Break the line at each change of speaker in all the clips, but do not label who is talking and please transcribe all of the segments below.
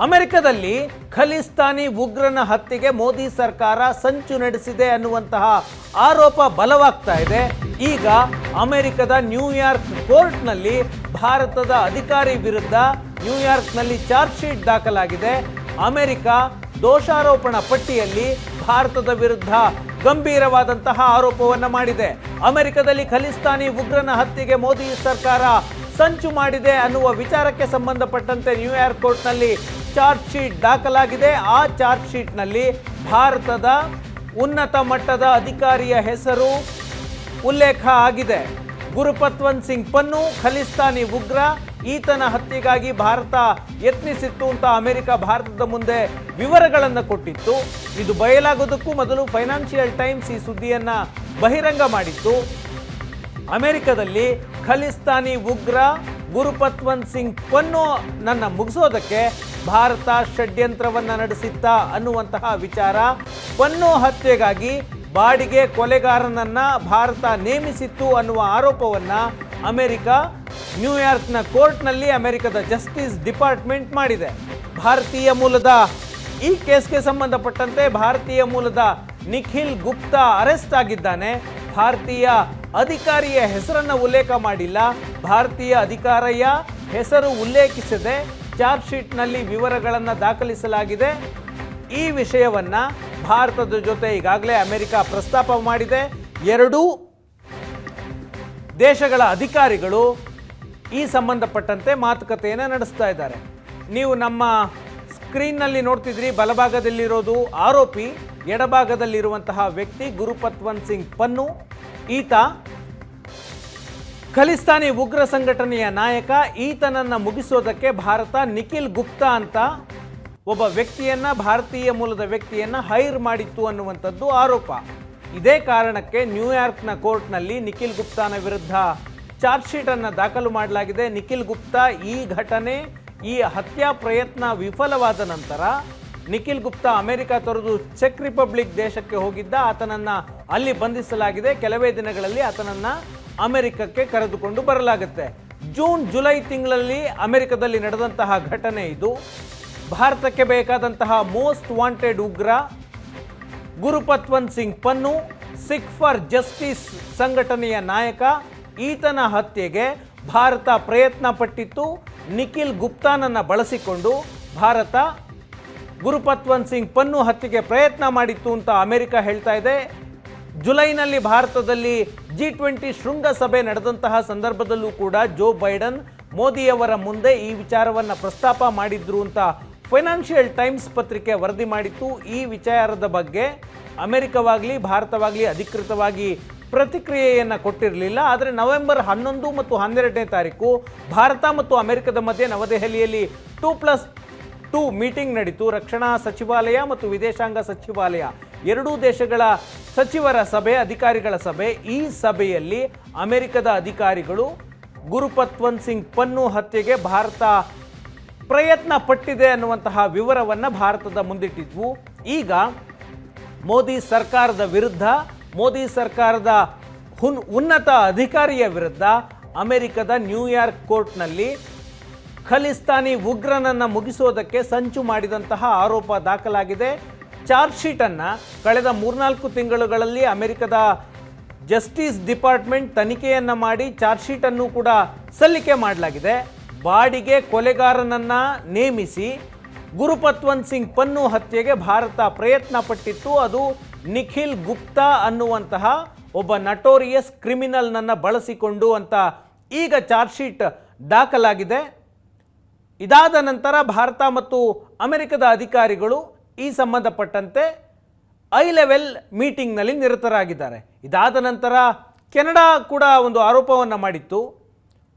ಅಮೆರಿಕದಲ್ಲಿ ಖಲಿಸ್ತಾನಿ ಉಗ್ರನ ಹತ್ಯೆಗೆ ಮೋದಿ ಸರ್ಕಾರ ಸಂಚು ನಡೆಸಿದೆ ಅನ್ನುವಂತಹ ಆರೋಪ ಬಲವಾಗ್ತಾ ಇದೆ. ಈಗ ಅಮೆರಿಕದ ನ್ಯೂಯಾರ್ಕ್ ಕೋರ್ಟ್ನಲ್ಲಿ ಭಾರತದ ಅಧಿಕಾರಿ ವಿರುದ್ಧ ನ್ಯೂಯಾರ್ಕ್ನಲ್ಲಿ ಚಾರ್ಜ್ ಶೀಟ್ ದಾಖಲಾಗಿದೆ. ಅಮೆರಿಕ ದೋಷಾರೋಪಣಾ ಪಟ್ಟಿಯಲ್ಲಿ ಭಾರತದ ವಿರುದ್ಧ ಗಂಭೀರವಾದಂತಹ ಆರೋಪವನ್ನು ಮಾಡಿದೆ. ಅಮೆರಿಕದಲ್ಲಿ ಖಲಿಸ್ತಾನಿ ಉಗ್ರನ ಹತ್ಯೆಗೆ ಮೋದಿ ಸರ್ಕಾರ ಸಂಚು ಮಾಡಿದೆ ಅನ್ನುವ ವಿಚಾರಕ್ಕೆ ಸಂಬಂಧಪಟ್ಟಂತೆ ನ್ಯೂಯಾರ್ಕ್ ಕೋರ್ಟ್ನಲ್ಲಿ ಚಾರ್ಜ್ ಶೀಟ್ ದಾಖಲಾಗಿದೆ. ಆ ಚಾರ್ಜ್ ಶೀಟ್ನಲ್ಲಿ ಭಾರತದ ಉನ್ನತ ಮಟ್ಟದ ಅಧಿಕಾರಿಯ ಹೆಸರು ಉಲ್ಲೇಖ ಆಗಿದೆ. ಗುರುಪತ್ವಂತ್ ಸಿಂಗ್ ಪನ್ನು ಖಲಿಸ್ತಾನಿ ಉಗ್ರ, ಈತನ ಹತ್ಯೆಗಾಗಿ ಭಾರತ ಯತ್ನಿಸಿತ್ತು ಅಂತ ಅಮೆರಿಕ ಭಾರತದ ಮುಂದೆ ವಿವರಗಳನ್ನು ಕೊಟ್ಟಿತ್ತು. ಇದು ಬಯಲಾಗೋದಕ್ಕೂ ಮೊದಲು ಫೈನಾನ್ಷಿಯಲ್ ಟೈಮ್ಸ್ ಈ ಸುದ್ದಿಯನ್ನು ಬಹಿರಂಗ ಮಾಡಿತ್ತು. ಅಮೆರಿಕದಲ್ಲಿ ಖಲಿಸ್ತಾನಿ ಉಗ್ರ ಗುರುಪತ್ವಂತ್ ಸಿಂಗ್ ಪನ್ನು ನನ್ನ ಮುಗಿಸೋದಕ್ಕೆ ಭಾರತ ಷಡ್ಯಂತ್ರವನ್ನು ನಡೆಸಿತ್ತ ಅನ್ನುವಂತಹ ವಿಚಾರ. ಪನ್ನು ಹತ್ಯೆಗಾಗಿ ಬಾಡಿಗೆ ಕೊಲೆಗಾರನನ್ನ ಭಾರತ ನೇಮಿಸಿತ್ತು ಅನ್ನುವ ಆರೋಪವನ್ನು ಅಮೆರಿಕ ನ್ಯೂಯಾರ್ಕ್ನ ಕೋರ್ಟ್ನಲ್ಲಿ ಅಮೆರಿಕದ ಜಸ್ಟಿಸ್ ಡಿಪಾರ್ಟ್ಮೆಂಟ್ ಮಾಡಿದೆ. ಭಾರತೀಯ ಮೂಲದ ಈ ಕೇಸ್ಗೆ ಸಂಬಂಧಪಟ್ಟಂತೆ ಭಾರತೀಯ ಮೂಲದ ನಿಖಿಲ್ ಗುಪ್ತಾ ಅರೆಸ್ಟ್ ಆಗಿದ್ದಾನೆ. ಭಾರತೀಯ ಅಧಿಕಾರಿಯ ಹೆಸರನ್ನು ಉಲ್ಲೇಖ ಮಾಡಿಲ್ಲ. ಭಾರತೀಯ ಅಧಿಕಾರಿಯ ಹೆಸರು ಉಲ್ಲೇಖಿಸದೆ ಚಾರ್ಜ್ ಶೀಟ್ನಲ್ಲಿ ವಿವರಗಳನ್ನು ದಾಖಲಿಸಲಾಗಿದೆ. ಈ ವಿಷಯವನ್ನು ಭಾರತದ ಜೊತೆ ಈಗಾಗಲೇ ಅಮೆರಿಕ ಪ್ರಸ್ತಾಪ ಮಾಡಿದೆ. ಎರಡೂ ದೇಶಗಳ ಅಧಿಕಾರಿಗಳು ಈ ಸಂಬಂಧಪಟ್ಟಂತೆ ಮಾತುಕತೆಯನ್ನು ನಡೆಸ್ತಾ ಇದ್ದಾರೆ. ನೀವು ನಮ್ಮ ಸ್ಕ್ರೀನ್ನಲ್ಲಿ ನೋಡ್ತಿದ್ರಿ, ಬಲಭಾಗದಲ್ಲಿರೋದು ಆರೋಪಿ, ಎಡಭಾಗದಲ್ಲಿರುವಂತಹ ವ್ಯಕ್ತಿ ಗುರುಪತ್ವಂತ್ ಸಿಂಗ್ ಪನ್ನು. ಈತ ಖಲಿಸ್ತಾನಿ ಉಗ್ರ ಸಂಘಟನೆಯ ನಾಯಕ. ಈತನನ್ನು ಮುಗಿಸೋದಕ್ಕೆ ಭಾರತ ನಿಖಿಲ್ ಗುಪ್ತಾ ಅಂತ ಒಬ್ಬ ವ್ಯಕ್ತಿಯನ್ನು, ಭಾರತೀಯ ಮೂಲದ ವ್ಯಕ್ತಿಯನ್ನು ಹೈರ್ ಮಾಡಿತ್ತು ಅನ್ನುವಂಥದ್ದು ಆರೋಪ. ಇದೇ ಕಾರಣಕ್ಕೆ ನ್ಯೂಯಾರ್ಕ್ನ ಕೋರ್ಟ್ನಲ್ಲಿ ನಿಖಿಲ್ ಗುಪ್ತಾನ ವಿರುದ್ಧ ಚಾರ್ಜ್ ಶೀಟನ್ನು ದಾಖಲು ಮಾಡಲಾಗಿದೆ. ನಿಖಿಲ್ ಗುಪ್ತಾ ಈ ಘಟನೆ, ಈ ಹತ್ಯಾ ಪ್ರಯತ್ನ ವಿಫಲವಾದ ನಂತರ ನಿಖಿಲ್ ಗುಪ್ತಾ ಅಮೆರಿಕ ತೊರೆದು ಚೆಕ್ ರಿಪಬ್ಲಿಕ್ ದೇಶಕ್ಕೆ ಹೋಗಿದ್ದ. ಆತನನ್ನು ಅಲ್ಲಿ ಬಂಧಿಸಲಾಗಿದೆ. ಕೆಲವೇ ದಿನಗಳಲ್ಲಿ ಆತನನ್ನು ಅಮೆರಿಕಕ್ಕೆ ಕರೆದುಕೊಂಡು ಬರಲಾಗುತ್ತೆ. ಜೂನ್ ಜುಲೈ ತಿಂಗಳಲ್ಲಿ ಅಮೆರಿಕದಲ್ಲಿ ನಡೆದಂತಹ ಘಟನೆ ಇದು. ಭಾರತಕ್ಕೆ ಬೇಕಾದಂತಹ ಮೋಸ್ಟ್ ವಾಂಟೆಡ್ ಉಗ್ರ ಗುರುಪತ್ವಂತ್ ಸಿಂಗ್ ಪನ್ನು, ಸಿಖ್ ಫಾರ್ ಜಸ್ಟಿಸ್ ಸಂಘಟನೆಯ ನಾಯಕ. ಈತನ ಹತ್ಯೆಗೆ ಭಾರತ ಪ್ರಯತ್ನ ಪಟ್ಟಿತ್ತು. ನಿಖಿಲ್ ಗುಪ್ತಾನನ್ನು ಬಳಸಿಕೊಂಡು ಭಾರತ ಗುರುಪತ್ವಂತ್ ಸಿಂಗ್ ಪನ್ನು ಹತ್ಯೆಗೆ ಪ್ರಯತ್ನ ಮಾಡಿತ್ತು ಅಂತ ಅಮೆರಿಕ ಹೇಳ್ತಾ ಇದೆ. ಜುಲೈನಲ್ಲಿ ಭಾರತದಲ್ಲಿ G20 ಶೃಂಗಸಭೆ ನಡೆದಂತಹ ಸಂದರ್ಭದಲ್ಲೂ ಕೂಡ ಜೋ ಬೈಡನ್ ಮೋದಿಯವರ ಮುಂದೆ ಈ ವಿಚಾರವನ್ನು ಪ್ರಸ್ತಾಪ ಮಾಡಿದ್ರು ಅಂತ ಫೈನಾನ್ಷಿಯಲ್ ಟೈಮ್ಸ್ ಪತ್ರಿಕೆ ವರದಿ ಮಾಡಿತ್ತು. ಈ ವಿಚಾರದ ಬಗ್ಗೆ ಅಮೆರಿಕವಾಗಲಿ ಭಾರತವಾಗಲಿ ಅಧಿಕೃತವಾಗಿ ಪ್ರತಿಕ್ರಿಯೆಯನ್ನು ಕೊಟ್ಟಿರಲಿಲ್ಲ. ಆದರೆ ನವೆಂಬರ್ 11 ಮತ್ತು 12ನೇ ತಾರೀಕು ಭಾರತ ಮತ್ತು ಅಮೆರಿಕದ ಮಧ್ಯೆ ನವದೆಹಲಿಯಲ್ಲಿ 2+2 ಮೀಟಿಂಗ್ ನಡೀತು. ರಕ್ಷಣಾ ಸಚಿವಾಲಯ ಮತ್ತು ವಿದೇಶಾಂಗ ಸಚಿವಾಲಯ ಎರಡೂ ದೇಶಗಳ ಸಚಿವರ ಸಭೆ, ಅಧಿಕಾರಿಗಳ ಸಭೆ. ಈ ಸಭೆಯಲ್ಲಿ ಅಮೆರಿಕದ ಅಧಿಕಾರಿಗಳು ಗುರುಪತ್ವಂತ್ ಸಿಂಗ್ ಪನ್ನು ಹತ್ಯೆಗೆ ಭಾರತ ಪ್ರಯತ್ನ ಪಟ್ಟಿದೆ ಅನ್ನುವಂತಹ ವಿವರವನ್ನು ಭಾರತದ ಮುಂದಿಟ್ಟಿದ್ವು. ಈಗ ಮೋದಿ ಸರ್ಕಾರದ ವಿರುದ್ಧ, ಮೋದಿ ಸರ್ಕಾರದ ಉನ್ನತ ಅಧಿಕಾರಿಯ ವಿರುದ್ಧ ಅಮೆರಿಕದ ನ್ಯೂಯಾರ್ಕ್ ಕೋರ್ಟ್ನಲ್ಲಿ ಖಲಿಸ್ತಾನಿ ಉಗ್ರನನ್ನು ಮುಗಿಸೋದಕ್ಕೆ ಸಂಚು ಮಾಡಿದಂತಹ ಆರೋಪ ದಾಖಲಾಗಿದೆ. ಚಾರ್ಜ್ ಶೀಟನ್ನು ಕಳೆದ 3-4 ತಿಂಗಳುಗಳಲ್ಲಿ ಅಮೆರಿಕದ ಜಸ್ಟಿಸ್ ಡಿಪಾರ್ಟ್ಮೆಂಟ್ ತನಿಖೆಯನ್ನು ಮಾಡಿ ಚಾರ್ಜ್ ಶೀಟನ್ನು ಕೂಡ ಸಲ್ಲಿಕೆ ಮಾಡಲಾಗಿದೆ. ಬಾಡಿಗೆ ಕೊಲೆಗಾರನನ್ನು ನೇಮಿಸಿ ಗುರುಪತ್ವಂತ್ ಸಿಂಗ್ ಪನ್ನು ಹತ್ಯೆಗೆ ಭಾರತ ಪ್ರಯತ್ನ ಪಟ್ಟಿತ್ತು. ಅದು ನಿಖಿಲ್ ಗುಪ್ತಾ ಅನ್ನುವಂತಹ ಒಬ್ಬ ನಟೋರಿಯಸ್ ಕ್ರಿಮಿನಲ್ನನ್ನು ಬಳಸಿಕೊಂಡು ಅಂತ ಈಗ ಚಾರ್ಜ್ ಶೀಟ್ ದಾಖಲಾಗಿದೆ. ಇದಾದ ನಂತರ ಭಾರತ ಮತ್ತು ಅಮೆರಿಕದ ಅಧಿಕಾರಿಗಳು ಈ ಸಂಬಂಧಪಟ್ಟಂತೆ ಐ ಲೆವೆಲ್ ಮೀಟಿಂಗ್ನಲ್ಲಿ ನಿರತರಾಗಿದ್ದಾರೆ. ಇದಾದ ನಂತರ ಕೆನಡಾ ಕೂಡ ಒಂದು ಆರೋಪವನ್ನು ಮಾಡಿತ್ತು.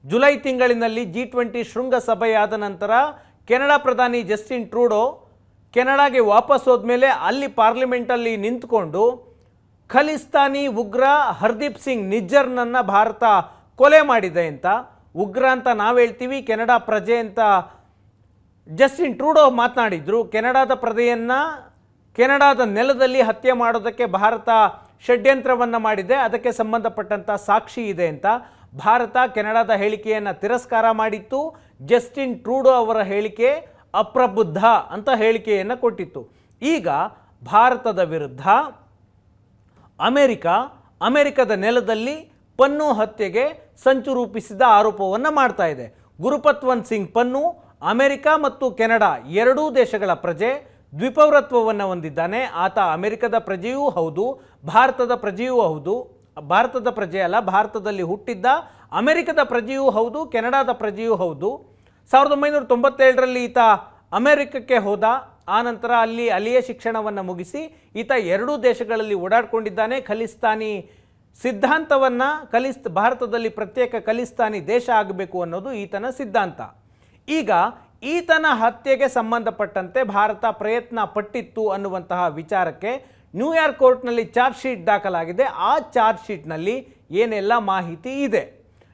ಜುಲೈ ತಿಂಗಳಿನಲ್ಲಿ G20 ಶೃಂಗಸಭೆಯಾದ ನಂತರ ಕೆನಡಾ ಪ್ರಧಾನಿ ಜಸ್ಟಿನ್ ಟ್ರೂಡೋ ಕೆನಡಾಗೆ ವಾಪಸ್ ಹೋದ್ಮೇಲೆ ಅಲ್ಲಿ ಪಾರ್ಲಿಮೆಂಟಲ್ಲಿ ನಿಂತ್ಕೊಂಡು ಖಲಿಸ್ತಾನಿ ಉಗ್ರ ಹರ್ದೀಪ್ ಸಿಂಗ್ ನಿಜ್ಜರ್ನನ್ನು ಭಾರತ ಕೊಲೆ ಮಾಡಿದೆ ಅಂತ, ಉಗ್ರ ಅಂತ ನಾವು ಹೇಳ್ತೀವಿ, ಕೆನಡಾ ಪ್ರಜೆ ಅಂತ ಜಸ್ಟಿನ್ ಟ್ರೂಡೋ ಮಾತನಾಡಿದ್ರು. ಕೆನಡಾದ ಪ್ರಜೆಯನ್ನು ಕೆನಡಾದ ನೆಲದಲ್ಲಿ ಹತ್ಯೆ ಮಾಡೋದಕ್ಕೆ ಭಾರತ ಷಡ್ಯಂತ್ರವನ್ನು ಮಾಡಿದೆ, ಅದಕ್ಕೆ ಸಂಬಂಧಪಟ್ಟಂಥ ಸಾಕ್ಷಿ ಇದೆ ಅಂತ ಭಾರತ ಕೆನಡಾದ ಹೇಳಿಕೆಯನ್ನು ತಿರಸ್ಕಾರ ಮಾಡಿತ್ತು. ಜಸ್ಟಿನ್ ಟ್ರೂಡೋ ಅವರ ಹೇಳಿಕೆ ಅಪ್ರಬುದ್ಧ ಅಂತ ಹೇಳಿಕೆಯನ್ನು ಕೊಟ್ಟಿತ್ತು. ಈಗ ಭಾರತದ ವಿರುದ್ಧ ಅಮೆರಿಕದ ನೆಲದಲ್ಲಿ ಪನ್ನು ಹತ್ಯೆಗೆ ಸಂಚು ರೂಪಿಸಿದ ಆರೋಪವನ್ನು ಮಾಡ್ತಾ ಇದೆ. ಗುರುಪತ್ವಂತ್ ಸಿಂಗ್ ಪನ್ನು ಅಮೆರಿಕ ಮತ್ತು ಕೆನಡಾ ಎರಡೂ ದೇಶಗಳ ಪ್ರಜೆ, ದ್ವಿಪೌರತ್ವವನ್ನು ಹೊಂದಿದ್ದಾನೆ. ಆತ ಅಮೆರಿಕದ ಪ್ರಜೆಯೂ ಹೌದು, ಭಾರತದ ಪ್ರಜೆಯೂ ಹೌದು. ಭಾರತದ ಪ್ರಜೆ ಅಲ್ಲ, ಭಾರತದಲ್ಲಿ ಹುಟ್ಟಿದ್ದ, ಅಮೆರಿಕದ ಪ್ರಜೆಯೂ ಹೌದು, ಕೆನಡಾದ ಪ್ರಜೆಯೂ ಹೌದು. 1997ರಲ್ಲಿ ಈತ ಅಮೆರಿಕಕ್ಕೆ ಹೋದ. ಆನಂತರ ಅಲ್ಲಿಯೇ ಶಿಕ್ಷಣವನ್ನು ಮುಗಿಸಿ ಈತ ಎರಡೂ ದೇಶಗಳಲ್ಲಿ ಓಡಾಡ್ಕೊಂಡಿದ್ದಾನೆ. ಖಲಿಸ್ತಾನಿ ಸಿದ್ಧಾಂತವನ್ನು ಭಾರತದಲ್ಲಿ ಪ್ರತ್ಯೇಕ ಖಲಿಸ್ತಾನಿ ದೇಶ ಆಗಬೇಕು ಅನ್ನೋದು ಈತನ ಸಿದ್ಧಾಂತ. ಈಗ ಈತನ ಹತ್ಯೆಗೆ ಸಂಬಂಧಪಟ್ಟಂತೆ ಭಾರತ ಪ್ರಯತ್ನ ಪಟ್ಟಿತ್ತು ಅನ್ನುವಂತಹ ವಿಚಾರಕ್ಕೆ ನ್ಯೂಯಾರ್ಕ್ ಕೋರ್ಟ್ನಲ್ಲಿ ಚಾರ್ಜ್ ಶೀಟ್ ದಾಖಲಾಗಿದೆ. ಆ ಚಾರ್ಜ್ ಶೀಟ್ನಲ್ಲಿ ಏನೆಲ್ಲ ಮಾಹಿತಿ ಇದೆ?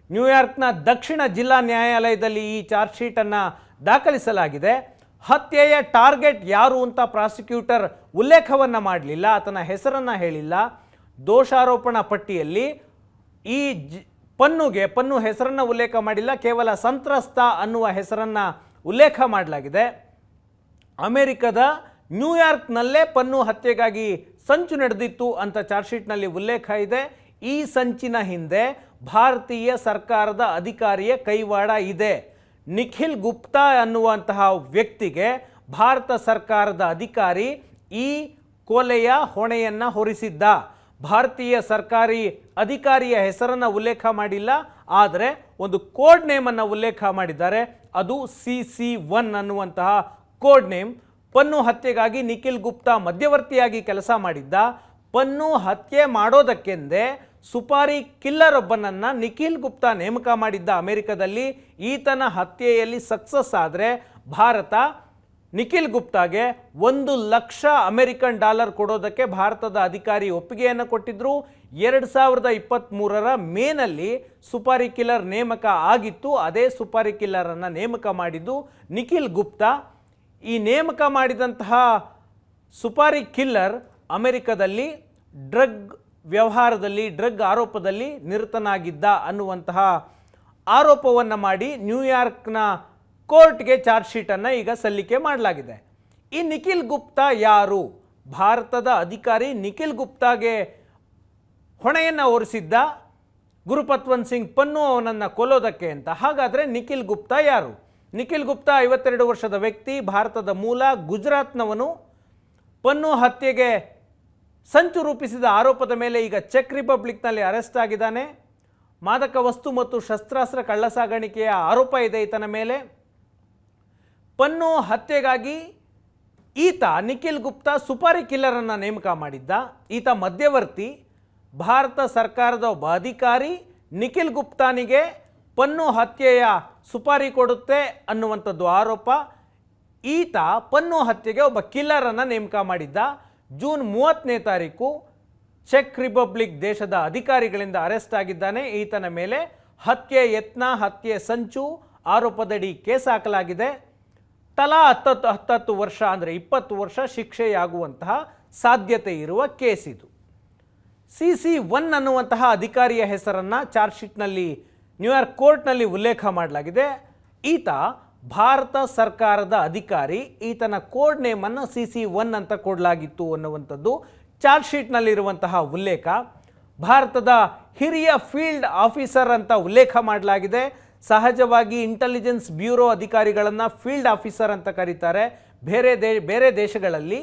ನ್ಯೂಯಾರ್ಕ್ನ ದಕ್ಷಿಣ ಜಿಲ್ಲಾ ನ್ಯಾಯಾಲಯದಲ್ಲಿ ಈ ಚಾರ್ಜ್ ಶೀಟನ್ನು ದಾಖಲಿಸಲಾಗಿದೆ. ಹತ್ಯೆಯ ಟಾರ್ಗೆಟ್ ಯಾರು ಅಂತ ಪ್ರಾಸಿಕ್ಯೂಟರ್ ಉಲ್ಲೇಖವನ್ನು ಮಾಡಲಿಲ್ಲ, ಆತನ ಹೆಸರನ್ನು ಹೇಳಿಲ್ಲ. ದೋಷಾರೋಪಣಾ ಪಟ್ಟಿಯಲ್ಲಿ ಈ ಪನ್ನು ಹೆಸರನ್ನು ಉಲ್ಲೇಖ ಮಾಡಿಲ್ಲ, ಕೇವಲ ಸಂತ್ರಸ್ತ ಅನ್ನುವ ಹೆಸರನ್ನು ಉಲ್ಲೇಖ ಮಾಡಲಾಗಿದೆ. ಅಮೆರಿಕದ ನ್ಯೂಯಾರ್ಕ್ನಲ್ಲೇ ಪನ್ನು ಹತ್ಯೆಗಾಗಿ ಸಂಚು ನಡೆದಿತ್ತು ಅಂತ ಚಾರ್ಜ್ ಶೀಟ್ನಲ್ಲಿ ಉಲ್ಲೇಖ ಇದೆ. ಈ ಸಂಚಿನ ಹಿಂದೆ ಭಾರತೀಯ ಸರ್ಕಾರದ ಅಧಿಕಾರಿಯ ಕೈವಾಡ ಇದೆ. ನಿಖಿಲ್ ಗುಪ್ತಾ ಅನ್ನುವಂತಹ ವ್ಯಕ್ತಿಗೆ ಭಾರತ ಸರ್ಕಾರದ ಅಧಿಕಾರಿ ಈ ಕೊಲೆಯ ಹೊಣೆಯನ್ನು ಹೊರಿಸಿದ್ದ. ಭಾರತೀಯ ಸರ್ಕಾರಿ ಅಧಿಕಾರಿಯ ಹೆಸರನ್ನು ಉಲ್ಲೇಖ ಮಾಡಿಲ್ಲ, ಆದರೆ ಒಂದು ಕೋಡ್ ನೇಮನ್ನು ಉಲ್ಲೇಖ ಮಾಡಿದ್ದಾರೆ. ಅದು CC1 ಅನ್ನುವಂತಹ ಕೋಡ್ ನೇಮ್. ಪನ್ನು ಹತ್ಯೆಗಾಗಿ ನಿಖಿಲ್ ಗುಪ್ತಾ ಮಧ್ಯವರ್ತಿಯಾಗಿ ಕೆಲಸ ಮಾಡಿದ್ದ. ಪನ್ನು ಹತ್ಯೆ ಮಾಡೋದಕ್ಕೆಂದೇ ಸುಪಾರಿ ಕಿಲ್ಲರ್ ಒಬ್ಬನನ್ನು ನಿಖಿಲ್ ಗುಪ್ತಾ ನೇಮಕ ಮಾಡಿದ್ದ ಅಮೆರಿಕದಲ್ಲಿ. ಈತನ ಹತ್ಯೆಯಲ್ಲಿ ಸಕ್ಸಸ್ ಆದರೆ ಭಾರತ ನಿಖಿಲ್ ಗುಪ್ತಾಗೆ $1,00,000 ಅಮೆರಿಕನ್ ಡಾಲರ್ ಕೊಡೋದಕ್ಕೆ ಭಾರತದ ಅಧಿಕಾರಿ ಒಪ್ಪಿಗೆಯನ್ನು ಕೊಟ್ಟಿದ್ದರು. 2023ರ ಮೇನಲ್ಲಿ ಸುಪಾರಿ ಕಿಲ್ಲರ್ ನೇಮಕ ಆಗಿತ್ತು. ಅದೇ ಸುಪಾರಿ ಕಿಲ್ಲರನ್ನು ನೇಮಕ ಮಾಡಿದ್ದು ನಿಖಿಲ್ ಗುಪ್ತಾ. ಈ ನೇಮಕ ಮಾಡಿದಂತಹ ಸುಪಾರಿ ಕಿಲ್ಲರ್ ಅಮೆರಿಕದಲ್ಲಿ ಡ್ರಗ್ ವ್ಯವಹಾರದಲ್ಲಿ, ಡ್ರಗ್ ಆರೋಪದಲ್ಲಿ ನಿರತನಾಗಿದ್ದ ಅನ್ನುವಂತಹ ಆರೋಪವನ್ನು ಮಾಡಿ ನ್ಯೂಯಾರ್ಕ್ನ ಕೋರ್ಟ್ಗೆ ಚಾರ್ಜ್ ಶೀಟನ್ನು ಈಗ ಸಲ್ಲಿಕೆ ಮಾಡಲಾಗಿದೆ. ಈ ನಿಖಿಲ್ ಗುಪ್ತಾ ಯಾರು? ಭಾರತದ ಅಧಿಕಾರಿ ನಿಖಿಲ್ ಗುಪ್ತಾಗೆ ಹೊಣೆಯನ್ನು ಹೊರಿಸಿದ್ದ ಗುರುಪತ್ವಂತ್ ಸಿಂಗ್ ಪನ್ನು ಅವನನ್ನು ಕೊಲ್ಲೋದಕ್ಕೆ ಅಂತ. ಹಾಗಾದರೆ ನಿಖಿಲ್ ಗುಪ್ತಾ ಯಾರು? ನಿಖಿಲ್ ಗುಪ್ತಾ 52 ವರ್ಷದ ವ್ಯಕ್ತಿ, ಭಾರತದ ಮೂಲ, ಗುಜರಾತ್ನವನು. ಪನ್ನು ಹತ್ಯೆಗೆ ಸಂಚು ರೂಪಿಸಿದ ಆರೋಪದ ಮೇಲೆ ಈಗ ಚೆಕ್ ರಿಪಬ್ಲಿಕ್ನಲ್ಲಿ ಅರೆಸ್ಟ್ ಆಗಿದ್ದಾನೆ. ಮಾದಕ ವಸ್ತು ಮತ್ತು ಶಸ್ತ್ರಾಸ್ತ್ರ ಕಳ್ಳಸಾಗಾಣಿಕೆಯ ಆರೋಪ ಇದೆ ಈತನ ಮೇಲೆ. ಪನ್ನು ಹತ್ಯೆಗಾಗಿ ಈತ ನಿಖಿಲ್ ಗುಪ್ತಾ ಸುಪಾರಿ ಕಿಲ್ಲರನ್ನು ನೇಮಕ ಮಾಡಿದ್ದ. ಈತ ಮಧ್ಯವರ್ತಿ. ಭಾರತ ಸರ್ಕಾರದ ಒಬ್ಬ ಅಧಿಕಾರಿ ನಿಖಿಲ್ ಗುಪ್ತಾನಿಗೆ ಪನ್ನು ಹತ್ಯೆಯ ಸುಪಾರಿ ಕೊಡುತ್ತೆ ಅನ್ನುವಂಥದ್ದು ಆರೋಪ. ಈತ ಪನ್ನು ಹತ್ಯೆಗೆ ಒಬ್ಬ ಕಿಲ್ಲರನ್ನು ನೇಮಕ ಮಾಡಿದ್ದ. ಜೂನ್ 30ನೇ ತಾರೀಕು ಚೆಕ್ ರಿಪಬ್ಲಿಕ್ ದೇಶದ ಅಧಿಕಾರಿಗಳಿಂದ ಅರೆಸ್ಟ್ ಆಗಿದ್ದಾನೆ. ಈತನ ಮೇಲೆ ಹತ್ಯೆ ಯತ್ನ, ಹತ್ಯೆ ಸಂಚು ಆರೋಪದಡಿ ಕೇಸ್ ಹಾಕಲಾಗಿದೆ. ತಲಾ 10 ವರ್ಷ ಅಂದರೆ 20 ವರ್ಷ ಶಿಕ್ಷೆಯಾಗುವಂತಹ ಸಾಧ್ಯತೆ ಇರುವ ಕೇಸ್ ಇದು. CC1 ಅನ್ನುವಂತಹ ಅಧಿಕಾರಿಯ ಹೆಸರನ್ನು ಚಾರ್ಜ್ ಶೀಟ್ನಲ್ಲಿ ನ್ಯೂಯಾರ್ಕ್ ಕೋರ್ಟ್ನಲ್ಲಿ ಉಲ್ಲೇಖ ಮಾಡಲಾಗಿದೆ. ಈತ ಭಾರತ ಸರ್ಕಾರದ ಅಧಿಕಾರಿ. ಈತನ ಕೋಡ್ ನೇಮನ್ನು CC1 ಅಂತ ಕೊಡಲಾಗಿತ್ತು ಅನ್ನುವಂಥದ್ದು ಚಾರ್ಜ್ ಶೀಟ್ನಲ್ಲಿರುವಂತಹ ಉಲ್ಲೇಖ. ಭಾರತದ ಹಿರಿಯ ಫೀಲ್ಡ್ ಆಫೀಸರ್ ಅಂತ ಉಲ್ಲೇಖ ಮಾಡಲಾಗಿದೆ. ಸಹಜವಾಗಿ ಇಂಟೆಲಿಜೆನ್ಸ್ ಬ್ಯೂರೋ ಅಧಿಕಾರಿಗಳನ್ನು ಫೀಲ್ಡ್ ಆಫೀಸರ್ ಅಂತ ಕರೀತಾರೆ. ಬೇರೆ ದೇಶಗಳಲ್ಲಿ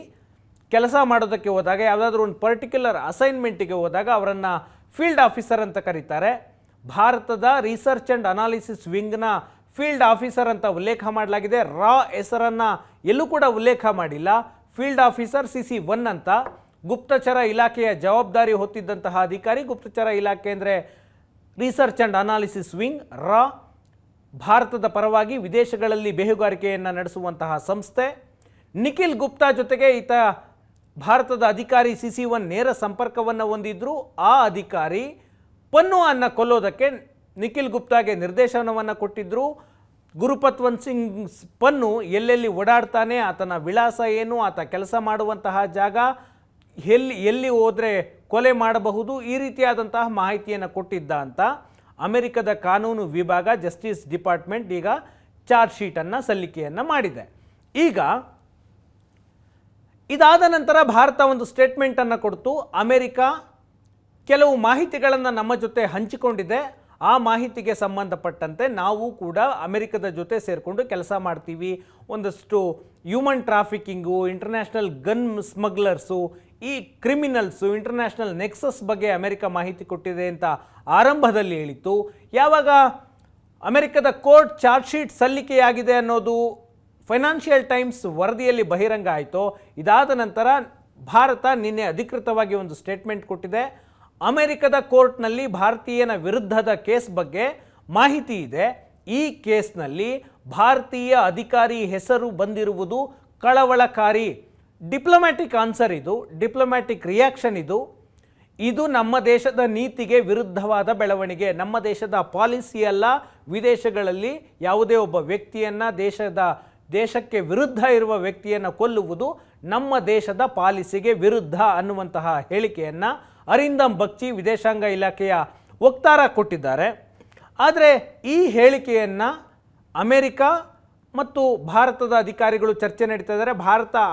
ಕೆಲಸ ಮಾಡೋದಕ್ಕೆ ಹೋದಾಗ, ಯಾವುದಾದ್ರೂ ಒಂದು ಪರ್ಟಿಕ್ಯುಲರ್ ಅಸೈನ್ಮೆಂಟಿಗೆ ಹೋದಾಗ ಅವರನ್ನು ಫೀಲ್ಡ್ ಆಫೀಸರ್ ಅಂತ ಕರೀತಾರೆ. ಭಾರತದ ರಿಸರ್ಚ್ ಆ್ಯಂಡ್ ಅನಾಲಿಸಿಸ್ ವಿಂಗ್ನ ಫೀಲ್ಡ್ ಆಫೀಸರ್ ಅಂತ ಉಲ್ಲೇಖ ಮಾಡಲಾಗಿದೆ. ಹೆಸರನ್ನು ಎಲ್ಲೂ ಕೂಡ ಉಲ್ಲೇಖ ಮಾಡಿಲ್ಲ. ಫೀಲ್ಡ್ ಆಫೀಸರ್ CC1 ಅಂತ. ಗುಪ್ತಚರ ಇಲಾಖೆಯ ಜವಾಬ್ದಾರಿ ಹೊತ್ತಿದ್ದಂತಹ ಅಧಿಕಾರಿ. ಗುಪ್ತಚರ ಇಲಾಖೆ ಅಂದರೆ ರಿಸರ್ಚ್ ಆ್ಯಂಡ್ ಅನಾಲಿಸಿಸ್ ವಿಂಗ್. ಭಾರತದ ಪರವಾಗಿ ವಿದೇಶಗಳಲ್ಲಿ ಬೇಹುಗಾರಿಕೆಯನ್ನು ನಡೆಸುವಂತಹ ಸಂಸ್ಥೆ. ನಿಖಿಲ್ ಗುಪ್ತಾ ಜೊತೆಗೆ ಈತ ಭಾರತದ ಅಧಿಕಾರಿ CC1 ನೇರ ಸಂಪರ್ಕವನ್ನು ಹೊಂದಿದ್ರು. ಆ ಅಧಿಕಾರಿ ಪನ್ನು ಅನ್ನು ಕೊಲ್ಲೋದಕ್ಕೆ ನಿಖಿಲ್ ಗುಪ್ತಾಗೆ ನಿರ್ದೇಶನವನ್ನು ಕೊಟ್ಟಿದ್ದರು. ಗುರುಪತ್ವಂತ್ ಸಿಂಗ್ ಪನ್ನು ಎಲ್ಲೆಲ್ಲಿ ಓಡಾಡ್ತಾನೆ, ಆತನ ವಿಳಾಸ ಏನು, ಆತ ಕೆಲಸ ಮಾಡುವಂತಹ ಜಾಗ, ಎಲ್ಲಿ ಹೋದರೆ ಕೊಲೆ ಮಾಡಬಹುದು, ಈ ರೀತಿಯಾದಂತಹ ಮಾಹಿತಿಯನ್ನು ಕೊಟ್ಟಿದ್ದ ಅಂತ ಅಮೆರಿಕದ ಕಾನೂನು ವಿಭಾಗ, ಜಸ್ಟಿಸ್ ಡಿಪಾರ್ಟ್ಮೆಂಟ್ ಈಗ ಚಾರ್ಜ್ ಶೀಟನ್ನು ಸಲ್ಲಿಕೆಯನ್ನು ಮಾಡಿದೆ. ಈಗ ಇದಾದ ನಂತರ ಭಾರತ ಒಂದು ಸ್ಟೇಟ್ಮೆಂಟನ್ನು ಕೊಡ್ತು. ಅಮೆರಿಕ ಕೆಲವು ಮಾಹಿತಿಗಳನ್ನು ನಮ್ಮ ಜೊತೆ ಹಂಚಿಕೊಂಡಿದೆ. ಆ ಮಾಹಿತಿಗೆ ಸಂಬಂಧಪಟ್ಟಂತೆ ನಾವು ಕೂಡ ಅಮೆರಿಕದ ಜೊತೆ ಸೇರಿಕೊಂಡು ಕೆಲಸ ಮಾಡ್ತೀವಿ. ಒಂದಷ್ಟು ಹ್ಯೂಮನ್ ಟ್ರಾಫಿಕಿಂಗು, ಇಂಟರ್ನ್ಯಾಷನಲ್ ಗನ್ ಸ್ಮಗ್ಲರ್ಸು, ಈ ಕ್ರಿಮಿನಲ್ಸು, ಇಂಟರ್ನ್ಯಾಷನಲ್ ನೆಕ್ಸಸ್ ಬಗ್ಗೆ ಅಮೆರಿಕ ಮಾಹಿತಿ ಕೊಟ್ಟಿದೆ ಅಂತ ಆರಂಭದಲ್ಲಿ ಹೇಳಿತ್ತು. ಯಾವಾಗ ಅಮೆರಿಕದ ಕೋರ್ಟ್ ಚಾರ್ಜ್ ಶೀಟ್ ಸಲ್ಲಿಕೆಯಾಗಿದೆ ಅನ್ನೋದು ಫೈನಾನ್ಷಿಯಲ್ ಟೈಮ್ಸ್ ವರದಿಯಲ್ಲಿ ಬಹಿರಂಗ ಆಯಿತು, ಇದಾದ ನಂತರ ಭಾರತ ನಿನ್ನೆ ಅಧಿಕೃತವಾಗಿ ಒಂದು ಸ್ಟೇಟ್ಮೆಂಟ್ ಕೊಟ್ಟಿದೆ. ಅಮೆರಿಕದ ಕೋರ್ಟ್ನಲ್ಲಿ ಭಾರತೀಯನ ವಿರುದ್ಧದ ಕೇಸ್ ಬಗ್ಗೆ ಮಾಹಿತಿ ಇದೆ. ಈ ಕೇಸ್ನಲ್ಲಿ ಭಾರತೀಯ ಅಧಿಕಾರಿ ಹೆಸರು ಬಂದಿರುವುದು ಕಳವಳಕಾರಿ. ಡಿಪ್ಲೊಮ್ಯಾಟಿಕ್ ಆನ್ಸರ್ ಇದು, ಡಿಪ್ಲೊಮ್ಯಾಟಿಕ್ ರಿಯಾಕ್ಷನ್ ಇದು. ಇದು ನಮ್ಮ ದೇಶದ ನೀತಿಗೆ ವಿರುದ್ಧವಾದ ಬೆಳವಣಿಗೆ. ನಮ್ಮ ದೇಶದ ಪಾಲಿಸಿಯಲ್ಲ ವಿದೇಶಗಳಲ್ಲಿ ಯಾವುದೇ ಒಬ್ಬ ವ್ಯಕ್ತಿಯನ್ನು ದೇಶಕ್ಕೆ ವಿರುದ್ಧ ಇರುವ ವ್ಯಕ್ತಿಯನ್ನು ಕೊಲ್ಲುವುದು ನಮ್ಮ ದೇಶದ ಪಾಲಿಸಿಗೆ ವಿರುದ್ಧ ಅನ್ನುವಂತಹ ಹೇಳಿಕೆಯನ್ನು ಅರಿಂದಮ್ ಬಗ್ಚಿ ವಿದೇಶಾಂಗ ಇಲಾಖೆಯ ವಕ್ತಾರ ಕೊಟ್ಟಿದ್ದಾರೆ. ಆದರೆ ಈ ಹೇಳಿಕೆಯನ್ನು ಅಮೆರಿಕ ಮತ್ತು ಭಾರತದ ಅಧಿಕಾರಿಗಳು ಚರ್ಚೆ ನಡೀತಾ ಇದ್ದಾರೆ.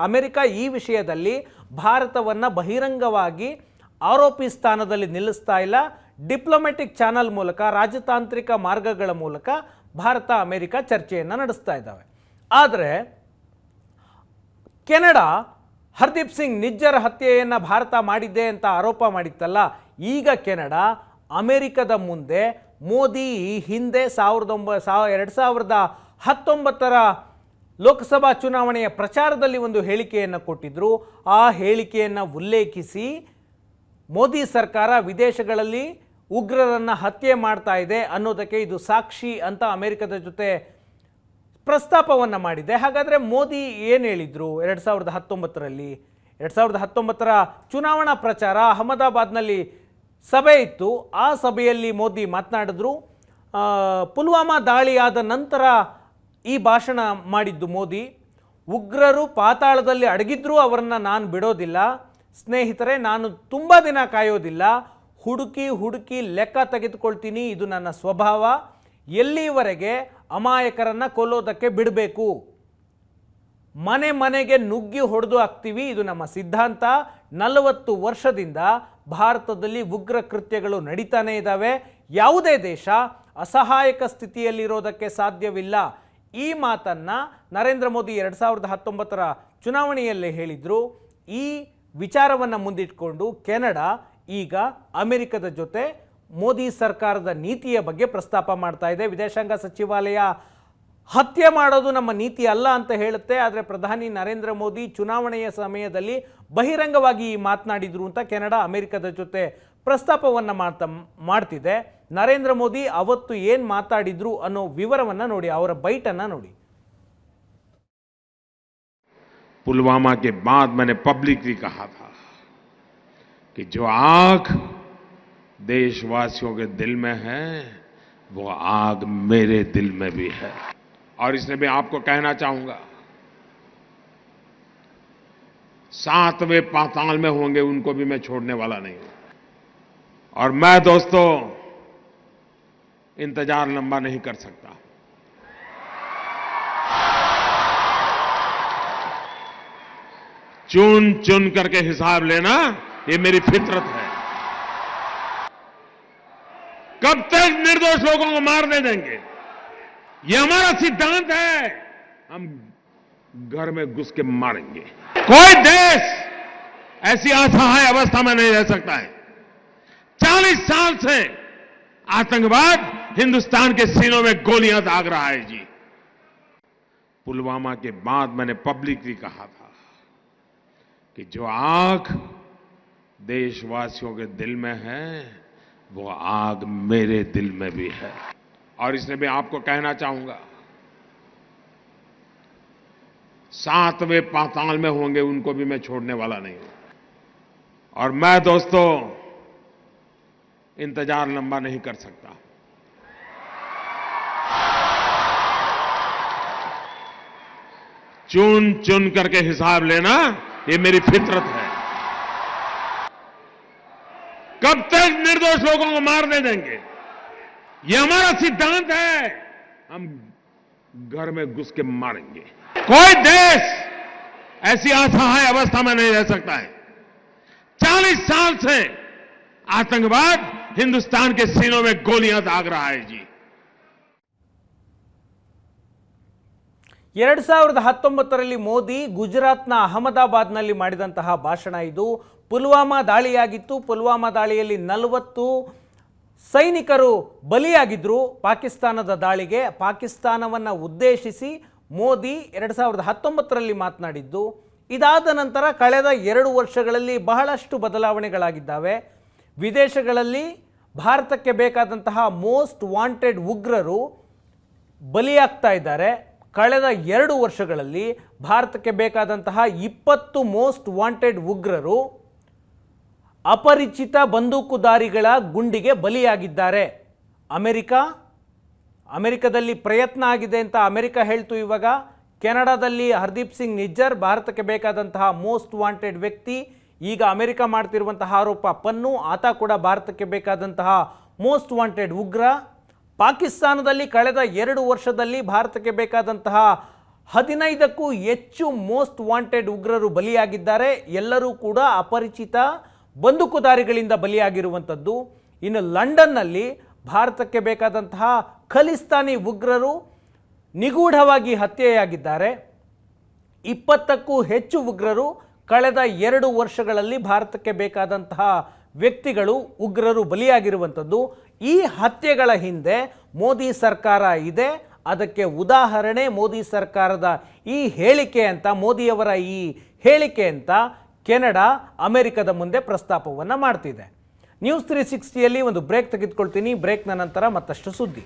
ಅಮೆರಿಕ ಈ ವಿಷಯದಲ್ಲಿ ಭಾರತವನ್ನು ಬಹಿರಂಗವಾಗಿ ಆರೋಪಿ ಸ್ಥಾನದಲ್ಲಿ ನಿಲ್ಲಿಸ್ತಾ ಇಲ್ಲ. ಡಿಪ್ಲೊಮ್ಯಾಟಿಕ್ ಚಾನಲ್ ಮೂಲಕ, ರಾಜತಾಂತ್ರಿಕ ಮಾರ್ಗಗಳ ಮೂಲಕ ಭಾರತ ಅಮೆರಿಕ ಚರ್ಚೆಯನ್ನು ನಡೆಸ್ತಾ ಇದ್ದಾವೆ. ಆದರೆ ಕೆನಡಾ ಹರ್ದೀಪ್ ಸಿಂಗ್ ನಿಜ್ಜರ್ ಹತ್ಯೆಯನ್ನು ಭಾರತ ಮಾಡಿದ್ದೆ ಅಂತ ಆರೋಪ ಮಾಡಿತ್ತಲ್ಲ, ಈಗ ಕೆನಡಾ ಅಮೆರಿಕದ ಮುಂದೆ ಮೋದಿ ಈ ಹಿಂದೆ 2019 ಲೋಕಸಭಾ ಚುನಾವಣೆಯ ಪ್ರಚಾರದಲ್ಲಿ ಒಂದು ಹೇಳಿಕೆಯನ್ನು ಕೊಟ್ಟಿದ್ದರು. ಆ ಹೇಳಿಕೆಯನ್ನು ಉಲ್ಲೇಖಿಸಿ ಮೋದಿ ಸರ್ಕಾರ ವಿದೇಶಗಳಲ್ಲಿ ಉಗ್ರರನ್ನು ಹತ್ಯೆ ಮಾಡ್ತಾ ಇದೆ ಅನ್ನೋದಕ್ಕೆ ಇದು ಸಾಕ್ಷಿ ಅಂತ ಅಮೆರಿಕದ ಜೊತೆ ಪ್ರಸ್ತಾಪವನ್ನು ಮಾಡಿದೆ. ಹಾಗಾದರೆ ಮೋದಿ ಏನು ಹೇಳಿದರು 2019 ಚುನಾವಣಾ ಪ್ರಚಾರ ಅಹಮದಾಬಾದ್ನಲ್ಲಿ ಸಭೆ ಇತ್ತು. ಆ ಸಭೆಯಲ್ಲಿ ಮೋದಿ ಮಾತನಾಡಿದ್ರು. ಪುಲ್ವಾಮಾ ದಾಳಿಯಾದ ನಂತರ ಈ ಭಾಷಣ ಮಾಡಿದ್ದು ಮೋದಿ. ಉಗ್ರರು ಪಾತಾಳದಲ್ಲಿ ಅಡಗಿದ್ರೂ ಅವರನ್ನು ನಾನು ಬಿಡೋದಿಲ್ಲ. ಸ್ನೇಹಿತರೆ, ನಾನು ತುಂಬ ದಿನ ಕಾಯೋದಿಲ್ಲ. ಹುಡುಕಿ ಲೆಕ್ಕ ತೆಗೆದುಕೊಳ್ತೀನಿ. ಇದು ನನ್ನ ಸ್ವಭಾವ. ಎಲ್ಲಿವರೆಗೆ ಅಮಾಯಕರನ್ನು ಕೊಲ್ಲೋದಕ್ಕೆ ಬಿಡಬೇಕು, ಮನೆಗೆ ನುಗ್ಗಿ ಹೊಡೆದು ಹಾಕ್ತೀವಿ, ಇದು ನಮ್ಮ ಸಿದ್ಧಾಂತ. 40 ವರ್ಷದಿಂದ ಭಾರತದಲ್ಲಿ ಉಗ್ರ ಕೃತ್ಯಗಳು ನಡೀತಾನೆ ಇದ್ದಾವೆ. ಯಾವುದೇ ದೇಶ ಅಸಹಾಯಕ ಸ್ಥಿತಿಯಲ್ಲಿರೋದಕ್ಕೆ ಸಾಧ್ಯವಿಲ್ಲ. ಈ ಮಾತನ್ನು ನರೇಂದ್ರ ಮೋದಿ 2019 ಚುನಾವಣೆಯಲ್ಲೇ ಹೇಳಿದರು. ಈ ವಿಚಾರವನ್ನು ಮುಂದಿಟ್ಕೊಂಡು ಕೆನಡಾ ಈಗ ಅಮೆರಿಕದ ಜೊತೆ ಮೋದಿ ಸರ್ಕಾರದ ನೀತಿಯ ಬಗ್ಗೆ ಪ್ರಸ್ತಾಪ ಮಾಡ್ತಾ ಇದೆ. ವಿದೇಶಾಂಗ ಸಚಿವಾಲಯ ಹತ್ಯೆ ಮಾಡೋದು ನಮ್ಮ ನೀತಿ ಅಲ್ಲ ಅಂತ ಹೇಳುತ್ತೆ. ಆದರೆ ಪ್ರಧಾನಿ ನರೇಂದ್ರ ಮೋದಿ ಚುನಾವಣೆಯ ಸಮಯದಲ್ಲಿ ಬಹಿರಂಗವಾಗಿ ಮಾತನಾಡಿದ್ರು ಅಂತ ಕೆನಡಾ ಅಮೆರಿಕದ ಜೊತೆ ಪ್ರಸ್ತಾಪವನ್ನು ಮಾಡ್ತಿದೆ. ನರೇಂದ್ರ ಮೋದಿ ಅವತ್ತು ಏನು ಮಾತಾಡಿದ್ರು ಅನ್ನೋ ವಿವರವನ್ನು ನೋಡಿ, ಅವರ ಬೈಟನ್ನು ನೋಡಿ.
पुलवामा के बाद मैंने पब्लिकली कहा था कि जो आग देशवासियों के दिल में है वो आग मेरे दिल में भी है। और इसलिए मैं आपको कहना चाहूंगा, 7वें पाताल में होंगे उनको भी मैं छोड़ने वाला नहीं हूं। और मैं दोस्तों इंतजार लंबा नहीं कर सकता। चुन चुन करके हिसाब लेना ये मेरी फितरत है। कब तक निर्दोष लोगों को मारने देंगे? ये हमारा सिद्धांत है। हम घर में घुस के मारेंगे। कोई देश ऐसी असहाय अवस्था में नहीं रह सकता है। 40 साल से आतंकवाद हिंदुस्तान के सीनों में गोलियां दाग रहा है जी। पुलवामा के बाद मैंने पब्लिकली कहा था कि जो आग देशवासियों के दिल में है वो आग मेरे दिल में भी है। और इसलिए मैं आपको कहना चाहूंगा, 7वें पाताल में होंगे उनको भी मैं छोड़ने वाला नहीं हूं। और मैं दोस्तों इंतजार लंबा नहीं कर सकता। चुन चुन करके हिसाब लेना ये मेरी फितरत है। कब तक निर्दोष लोगों को मारने देंगे? ये हमारा सिद्धांत है। हम घर में घुस के मारेंगे। कोई देश ऐसी असहाय अवस्था में नहीं रह सकता है। 40 साल से आतंकवाद हिंदुस्तान के सीनों में गोलियां दाग रहा है जी।
2019ರಲ್ಲಿ ಮೋದಿ ಗುಜರಾತ್ನ ಅಹಮದಾಬಾದ್ನಲ್ಲಿ ಮಾಡಿದಂತಹ ಭಾಷಣ ಇದು. ಪುಲ್ವಾಮಾ ದಾಳಿಯಾಗಿತ್ತು. ಪುಲ್ವಾಮಾ ದಾಳಿಯಲ್ಲಿ 40 ಸೈನಿಕರು ಬಲಿಯಾಗಿದ್ದರು ಪಾಕಿಸ್ತಾನದ ದಾಳಿಗೆ. ಪಾಕಿಸ್ತಾನವನ್ನು ಉದ್ದೇಶಿಸಿ ಮೋದಿ 2019ರಲ್ಲಿ ಮಾತನಾಡಿದ್ದು. ಇದಾದ ನಂತರ ಕಳೆದ 2 ವರ್ಷಗಳಲ್ಲಿ ಬಹಳಷ್ಟು ಬದಲಾವಣೆಗಳಾಗಿದ್ದಾವೆ. ವಿದೇಶಗಳಲ್ಲಿ ಭಾರತಕ್ಕೆ ಬೇಕಾದಂತಹ ಮೋಸ್ಟ್ ವಾಂಟೆಡ್ ಉಗ್ರರು ಬಲಿಯಾಗ್ತಾ ಇದ್ದಾರೆ. ಕಳೆದ 2 ವರ್ಷಗಳಲ್ಲಿ ಭಾರತಕ್ಕೆ ಬೇಕಾದಂತಹ 20 ಮೋಸ್ಟ್ ವಾಂಟೆಡ್ ಉಗ್ರರು ಅಪರಿಚಿತ ಬಂದೂಕುದಾರಿಗಳ ಗುಂಡಿಗೆ ಬಲಿಯಾಗಿದ್ದಾರೆ. ಅಮೆರಿಕದಲ್ಲಿ ಪ್ರಯತ್ನ ಆಗಿದೆ ಅಂತ ಅಮೆರಿಕ ಹೇಳ್ತು. ಇವಾಗ ಕೆನಡಾದಲ್ಲಿ ಹರ್ದೀಪ್ ಸಿಂಗ್ ನಿಜ್ಜರ್ ಭಾರತಕ್ಕೆ ಬೇಕಾದಂತಹ ಮೋಸ್ಟ್ ವಾಂಟೆಡ್ ವ್ಯಕ್ತಿ. ಈಗ ಅಮೆರಿಕ ಮಾಡ್ತಿರುವಂತಹ ಆರೋಪ ಪನ್ನು, ಆತ ಕೂಡ ಭಾರತಕ್ಕೆ ಬೇಕಾದಂತಹ ಮೋಸ್ಟ್ ವಾಂಟೆಡ್ ಉಗ್ರ. ಪಾಕಿಸ್ತಾನದಲ್ಲಿ ಕಳೆದ 2 ವರ್ಷದಲ್ಲಿ ಭಾರತಕ್ಕೆ ಬೇಕಾದಂತಹ 15ಕ್ಕೂ ಹೆಚ್ಚು ಮೋಸ್ಟ್ ವಾಂಟೆಡ್ ಉಗ್ರರು ಬಲಿಯಾಗಿದ್ದಾರೆ. ಎಲ್ಲರೂ ಕೂಡ ಅಪರಿಚಿತ ಬಂದೂಕುದಾರಿಗಳಿಂದ ಬಲಿಯಾಗಿರುವಂಥದ್ದು. ಇನ್ನು ಲಂಡನ್ನಲ್ಲಿ ಭಾರತಕ್ಕೆ ಬೇಕಾದಂತಹ ಖಲಿಸ್ತಾನಿ ಉಗ್ರರು ನಿಗೂಢವಾಗಿ ಹತ್ಯೆಯಾಗಿದ್ದಾರೆ. 20ಕ್ಕೂ ಹೆಚ್ಚು ಉಗ್ರರು ಕಳೆದ 2 ವರ್ಷಗಳಲ್ಲಿ ಭಾರತಕ್ಕೆ ಬೇಕಾದಂತಹ ವ್ಯಕ್ತಿಗಳು ಉಗ್ರರು ಬಲಿಯಾಗಿರುವಂಥದ್ದು. ಈ ಹತ್ಯೆಗಳ ಹಿಂದೆ ಮೋದಿ ಸರ್ಕಾರ ಇದೆ. ಅದಕ್ಕೆ ಉದಾಹರಣೆ ಮೋದಿ ಸರ್ಕಾರದ ಈ ಹೇಳಿಕೆ ಅಂತ, ಮೋದಿಯವರ ಈ ಹೇಳಿಕೆ ಅಂತ ಕೆನಡಾ ಅಮೆರಿಕದ ಮುಂದೆ ಪ್ರಸ್ತಾಪವನ್ನು ಮಾಡ್ತಿದೆ. ನ್ಯೂಸ್ 360ಯಲ್ಲಿ ಒಂದು ಬ್ರೇಕ್ ತೆಗೆದುಕೊಳ್ತೀನಿ. ಬ್ರೇಕ್ನ ನಂತರ ಮತ್ತಷ್ಟು ಸುದ್ದಿ.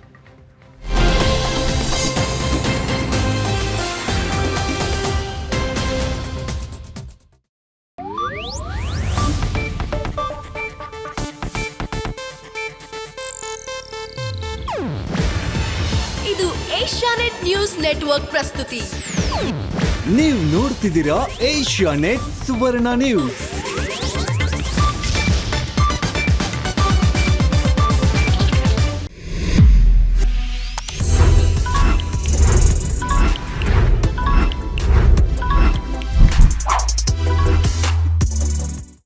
ಇದು ಏಷ್ಯಾನೆಟ್ ನ್ಯೂಸ್ ನೆಟ್ವರ್ಕ್ ಪ್ರಸ್ತುತಿ.
ನೀವು ನೋಡ್ತಿದ್ದೀರಾ ಏಷ್ಯಾನೆಟ್ ಸುವರ್ಣ ನ್ಯೂಸ್.